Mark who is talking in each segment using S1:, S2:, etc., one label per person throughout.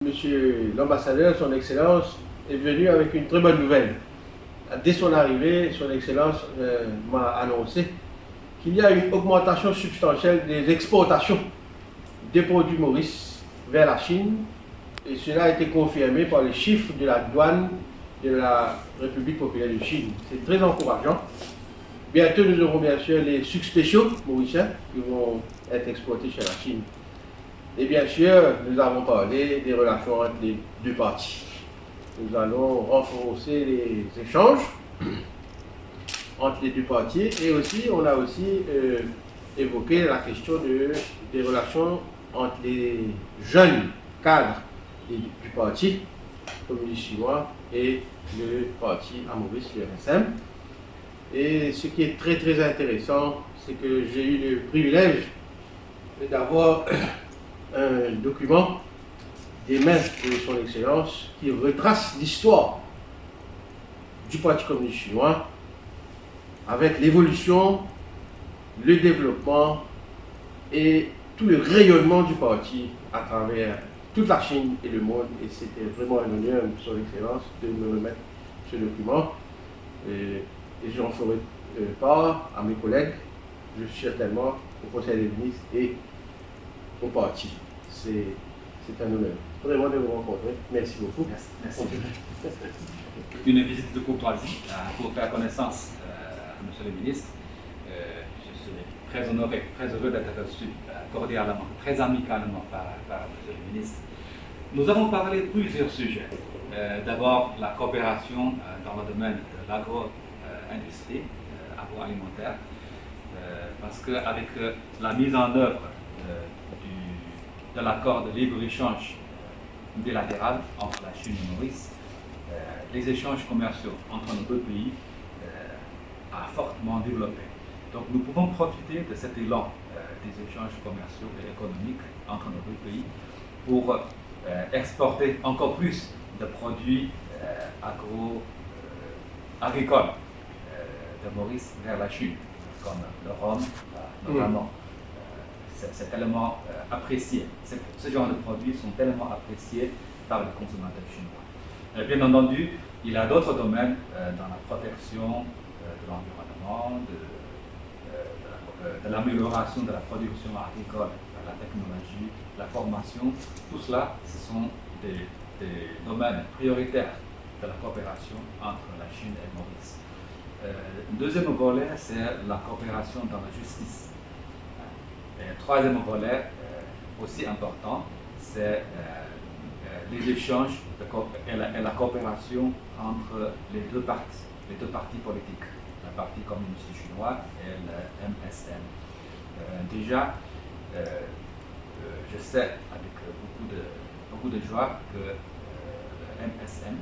S1: Monsieur l'ambassadeur, son Excellence, est venu avec une très bonne nouvelle. Dès son arrivée, son Excellence m'a annoncé qu'il y a une augmentation substantielle des exportations des produits Maurice vers la Chine, et cela a été confirmé par les chiffres de la douane de la République populaire de Chine. C'est très encourageant. Bientôt, nous aurons bien sûr les sucres spéciaux mauriciens qui vont être exportés chez la Chine. Et bien sûr, nous avons parlé des relations entre les deux parties. Nous allons renforcer les échanges entre les deux parties, et aussi, on a aussi évoqué la question des relations entre les jeunes cadres du parti communiste chinois et le parti à Maurice, le RSM. Et ce qui est très très intéressant, c'est que j'ai eu le privilège d'avoir un document des mains de son Excellence qui retrace l'histoire du Parti communiste chinois avec l'évolution, le développement et tout le rayonnement du parti à travers toute la Chine et le monde. Et c'était vraiment un honneur de son Excellence de me remettre ce document. Et j'en ferai part à mes collègues, je suis certainement au Conseil des ministres et au parti. C'est un honneur vraiment de vous rencontrer. Merci beaucoup.
S2: Merci. Une visite de courtoisie pour faire connaissance à Monsieur le ministre. Je suis très honoré, très heureux d'être reçu cordialement, très amicalement par Monsieur le ministre. Nous avons parlé de plusieurs sujets. D'abord, la coopération dans le domaine de l'agro-industrie, agroalimentaire, parce qu'avec la mise en œuvre de l'accord de libre-échange bilatéral entre la Chine et Maurice, les échanges commerciaux entre nos deux pays a fortement développé. Donc nous pouvons profiter de cet élan des échanges commerciaux et économiques entre nos deux pays pour exporter encore plus de produits agricoles de Maurice vers la Chine, comme le rhum notamment. C'est tellement apprécié. Ce genre de produits sont tellement appréciés par les consommateurs chinois. Bien entendu, il y a d'autres domaines dans la protection de l'environnement, de l'amélioration de la production agricole, la technologie, la formation. Tout cela, ce sont des domaines prioritaires de la coopération entre la Chine et Maurice. Le deuxième volet, c'est la coopération dans la justice. Et le troisième volet, aussi important, c'est les échanges et la coopération entre les deux partis politiques, le Parti communiste chinois et le MSM. Déjà, je sais avec beaucoup de joie que le MSM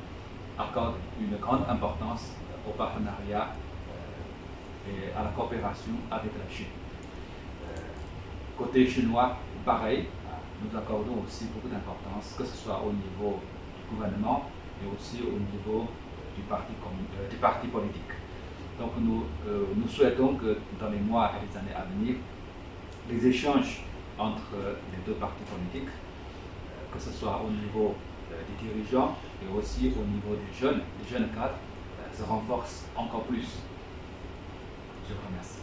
S2: accorde une grande importance au partenariat et à la coopération avec la Chine. Côté chinois, pareil, nous accordons aussi beaucoup d'importance, que ce soit au niveau du gouvernement et aussi au niveau du parti politique. Donc nous souhaitons que dans les mois et les années à venir, les échanges entre les deux partis politiques, que ce soit au niveau des dirigeants et aussi au niveau des jeunes cadres, se renforcent encore plus. Je vous remercie.